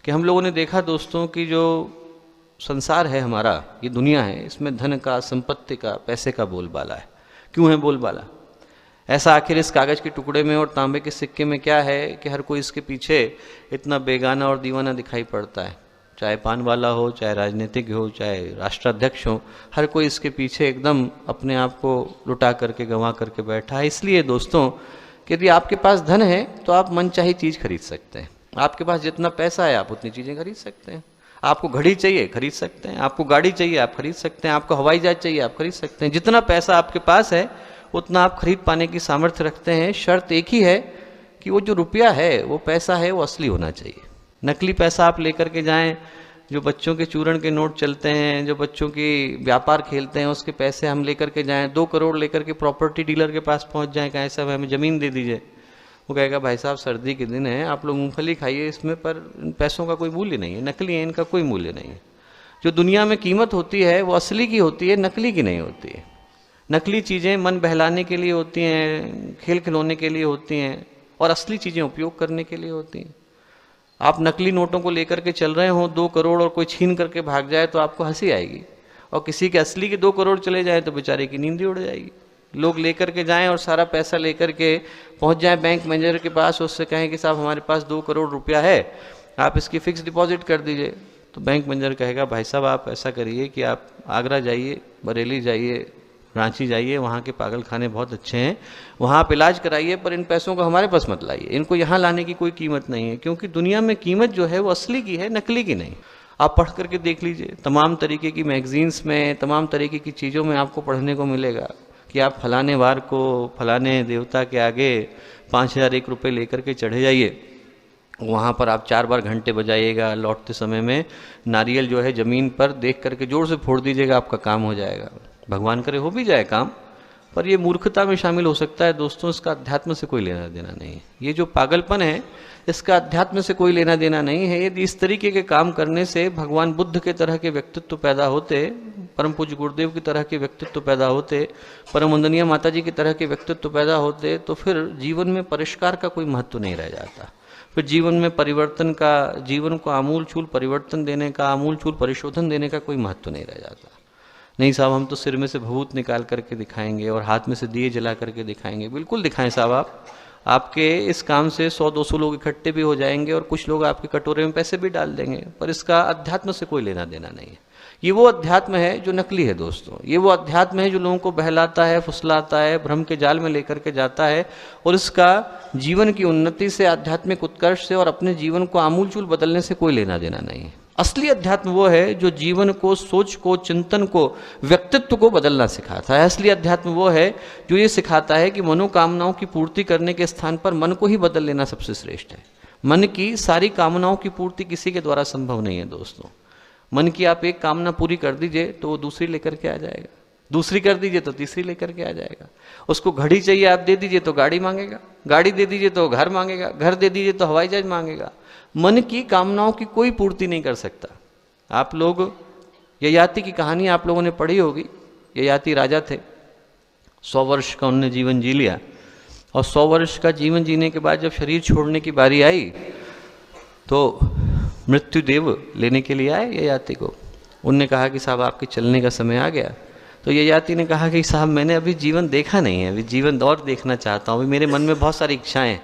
कि हम लोगों ने देखा दोस्तों कि जो संसार है हमारा, ये दुनिया है, इसमें धन का, संपत्ति का, पैसे का बोलबाला है। क्यों है बोलबाला? ऐसा आखिर इस कागज़ के टुकड़े में और तांबे के सिक्के में क्या है कि हर कोई इसके पीछे इतना बेगाना और दीवाना दिखाई पड़ता है? चाहे पान वाला हो, चाहे राजनीतिक हो, चाहे राष्ट्राध्यक्ष हो, हर कोई इसके पीछे एकदम अपने आप को लुटा करके, गंवा करके बैठा है। इसलिए दोस्तों कि यदि आपके पास धन है तो आप मनचाही चीज़ खरीद सकते हैं। आपके पास जितना पैसा है आप उतनी चीज़ें खरीद सकते हैं। आपको घड़ी चाहिए खरीद सकते हैं, आपको गाड़ी चाहिए आप खरीद सकते हैं, आपको हवाई जहाज चाहिए आप खरीद सकते हैं। जितना पैसा आपके पास है उतना आप खरीद पाने की सामर्थ्य रखते हैं। शर्त एक ही है कि वो जो रुपया है, वो पैसा है, वो असली होना चाहिए। नकली पैसा आप लेकर के जाएं, जो बच्चों के चूरण के नोट चलते हैं, जो बच्चों की व्यापार खेलते हैं, उसके पैसे हम लेकर के जाएं, 2 करोड़ लेकर के प्रॉपर्टी डीलर के पास पहुंच जाएं, कहें साहब हमें ज़मीन दे दीजिए, वो कहेगा भाई साहब सर्दी के दिन है, आप लोग मूंगफली खाइए, इसमें पर पैसों का कोई मूल्य नहीं है, नकली है, इनका कोई मूल्य नहीं है। जो दुनिया में कीमत होती है वो असली की होती है, नकली की नहीं होती है। नकली चीज़ें मन बहलाने के लिए होती हैं, खेल खिलौने के लिए होती हैं, और असली चीज़ें उपयोग करने के लिए होती हैं। आप नकली नोटों को लेकर के चल रहे हो 2 करोड़ और कोई छीन करके भाग जाए तो आपको हंसी आएगी, और किसी के असली के 2 करोड़ चले जाए तो बेचारे की नींद ही उड़ जाएगी। लोग लेकर के जाएं और सारा पैसा लेकर के पहुंच जाएं बैंक मैनेजर के पास, उससे कहें कि साहब हमारे पास 2 करोड़ रुपया है, आप इसकी फिक्स डिपॉजिट कर दीजिए। तो बैंक मैनेजर कहेगा भाई साहब आप ऐसा करिए कि आप आगरा जाइए, बरेली जाइए, रांची जाइए, वहाँ के पागल खाने बहुत अच्छे हैं, वहाँ आप इलाज कराइए, पर इन पैसों को हमारे पास मत लाइए, इनको यहाँ लाने की कोई कीमत नहीं है। क्योंकि दुनिया में कीमत जो है वो असली की है, नकली की नहीं। आप पढ़ करके देख लीजिए, तमाम तरीके की मैगजीन्स में, तमाम तरीके की चीज़ों में आपको पढ़ने को मिलेगा कि आप फलाने वार को फलाने देवता के आगे 5001 रुपये लेकर के चढ़े जाइए, वहाँ पर आप 4 बार घंटे बजाइएगा, लौटते समय में नारियल जो है ज़मीन पर देख करके ज़ोर से फोड़ दीजिएगा, आपका काम हो जाएगा। भगवान करे हो भी जाए काम, पर ये मूर्खता में शामिल हो सकता है दोस्तों, इसका अध्यात्म से कोई लेना देना नहीं है। ये जो पागलपन है इसका अध्यात्म से कोई लेना देना नहीं है। यदि इस तरीके के काम करने से भगवान बुद्ध के तरह के व्यक्तित्व पैदा होते, परम पूज्य गुरुदेव की तरह के व्यक्तित्व पैदा होते, परम वंदनीय माता जी की तरह के व्यक्तित्व पैदा होते, तो फिर जीवन में परिष्कार का कोई महत्व नहीं रह जाता। फिर जीवन में परिवर्तन का, जीवन को आमूल चूल परिवर्तन देने का, आमूल चूल परिशोधन देने का कोई महत्व नहीं रह जाता। नहीं साहब हम तो सिर में से भभूत निकाल करके दिखाएंगे और हाथ में से दिए जला करके दिखाएंगे। बिल्कुल दिखाएं साहब, आपके इस काम से 100-200 लोग इकट्ठे भी हो जाएंगे और कुछ लोग आपके कटोरे में पैसे भी डाल देंगे, पर इसका अध्यात्म से कोई लेना देना नहीं है। ये वो अध्यात्म है जो नकली है दोस्तों, ये वो अध्यात्म है जो लोगों को बहलाता है, फुसलाता है, भ्रम के जाल में लेकर के जाता है, और इसका जीवन की उन्नति से, आध्यात्मिक उत्कर्ष से और अपने जीवन को आमूलचूल बदलने से कोई लेना देना नहीं है। असली अध्यात्म वो है जो जीवन को, सोच को, चिंतन को, व्यक्तित्व को बदलना सिखाता है। असली अध्यात्म वो है जो ये सिखाता है कि मनोकामनाओं की पूर्ति करने के स्थान पर मन को ही बदल लेना सबसे श्रेष्ठ है। मन की सारी कामनाओं की पूर्ति किसी के द्वारा संभव नहीं है दोस्तों। मन की आप एक कामना पूरी कर दीजिए तो वो दूसरी लेकर के आ जाएगा, दूसरी कर दीजिए तो तीसरी लेकर के आ जाएगा। उसको घड़ी चाहिए आप दे दीजिए तो गाड़ी मांगेगा, गाड़ी दे दीजिए तो घर मांगेगा, घर दे दीजिए तो हवाई जहाज मांगेगा। मन की कामनाओं की कोई पूर्ति नहीं कर सकता। आप लोग ययाति की कहानी आप लोगों ने पढ़ी होगी। ययाति राजा थे, 100 वर्ष का उन्होंने जीवन जी लिया, और 100 वर्ष का जीवन जीने के बाद जब शरीर छोड़ने की बारी आई तो मृत्युदेव लेने के लिए आए ययाति को। उनने कहा कि साहब आपके चलने का समय आ गया। तो ययाति ने कहा कि साहब मैंने अभी जीवन देखा नहीं है, अभी जीवन और देखना चाहता हूँ, अभी मेरे मन में बहुत सारी इच्छाएं हैं।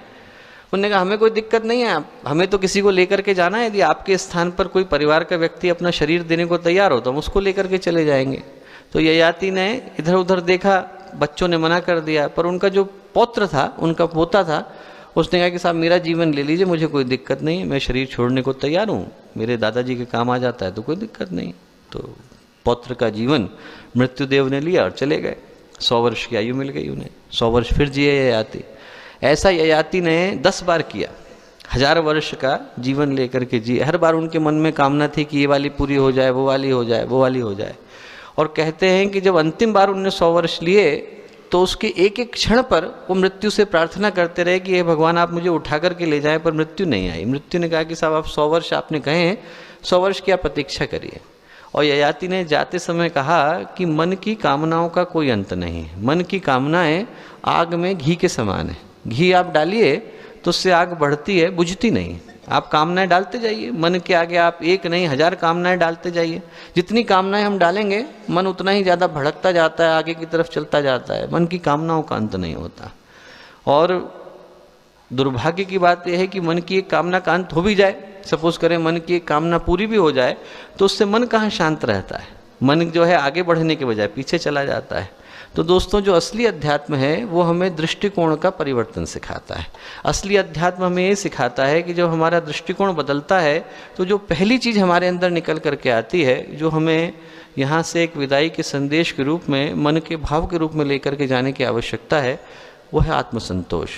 उन्होंने कहा हमें कोई दिक्कत नहीं है, हमें तो किसी को लेकर के जाना है, यदि आपके स्थान पर कोई परिवार का व्यक्ति अपना शरीर देने को तैयार हो तो हम उसको लेकर के चले जाएंगे। तो ययाति ने इधर उधर देखा, बच्चों ने मना कर दिया, पर उनका जो पौत्र था, उनका पोता था, उसने कहा कि साहब मेरा जीवन ले लीजिए, मुझे कोई दिक्कत नहीं है, मैं शरीर छोड़ने को तैयार हूँ, मेरे दादाजी के काम आ जाता है तो कोई दिक्कत नहीं। तो पौत्र का जीवन मृत्युदेव ने लिया और चले गए। 100 वर्ष की आयु मिल गई उन्हें, 100 वर्ष फिर जिए ययाति। ऐसा ययाति ने 10 बार किया, 1000 वर्ष का जीवन लेकर के जिए। हर बार उनके मन में कामना थी कि ये वाली पूरी हो जाए, वो वाली हो जाए, वो वाली हो जाए। और कहते हैं कि जब अंतिम बार उन्होंने 100 वर्ष लिए तो उसके एक एक क्षण पर वो मृत्यु से प्रार्थना करते रहे कि हे भगवान आप मुझे उठा करके ले जाएं, पर मृत्यु नहीं आई। मृत्यु ने कहा कि साहब आप 100 वर्ष आपने कहे हैं, 100 वर्ष की आप प्रतीक्षा करिए। और ययाति ने जाते समय कहा कि मन की कामनाओं का कोई अंत नहीं है, मन की कामनाएं आग में घी के समान है। घी आप डालिए तो उससे आग बढ़ती है, बुझती नहीं। आप कामनाएं डालते जाइए, मन के आगे आप एक नहीं 1000 कामनाएं डालते जाइए। जितनी कामनाएं हम डालेंगे मन उतना ही ज़्यादा भड़कता जाता है, आगे की तरफ चलता जाता है। मन की कामनाओं का अंत नहीं होता। और दुर्भाग्य की बात यह है कि मन की एक कामना का अंत हो भी जाए, सपोज करें मन की एक कामना पूरी भी हो जाए, तो उससे मन कहाँ शांत रहता है। मन जो है आगे बढ़ने के बजाय पीछे चला जाता है। तो दोस्तों, जो असली अध्यात्म है वो हमें दृष्टिकोण का परिवर्तन सिखाता है। असली अध्यात्म हमें ये सिखाता है कि जब हमारा दृष्टिकोण बदलता है तो जो पहली चीज़ हमारे अंदर निकल करके आती है, जो हमें यहाँ से एक विदाई के संदेश के रूप में, मन के भाव के रूप में लेकर के जाने की आवश्यकता है, वो है आत्मसंतोष।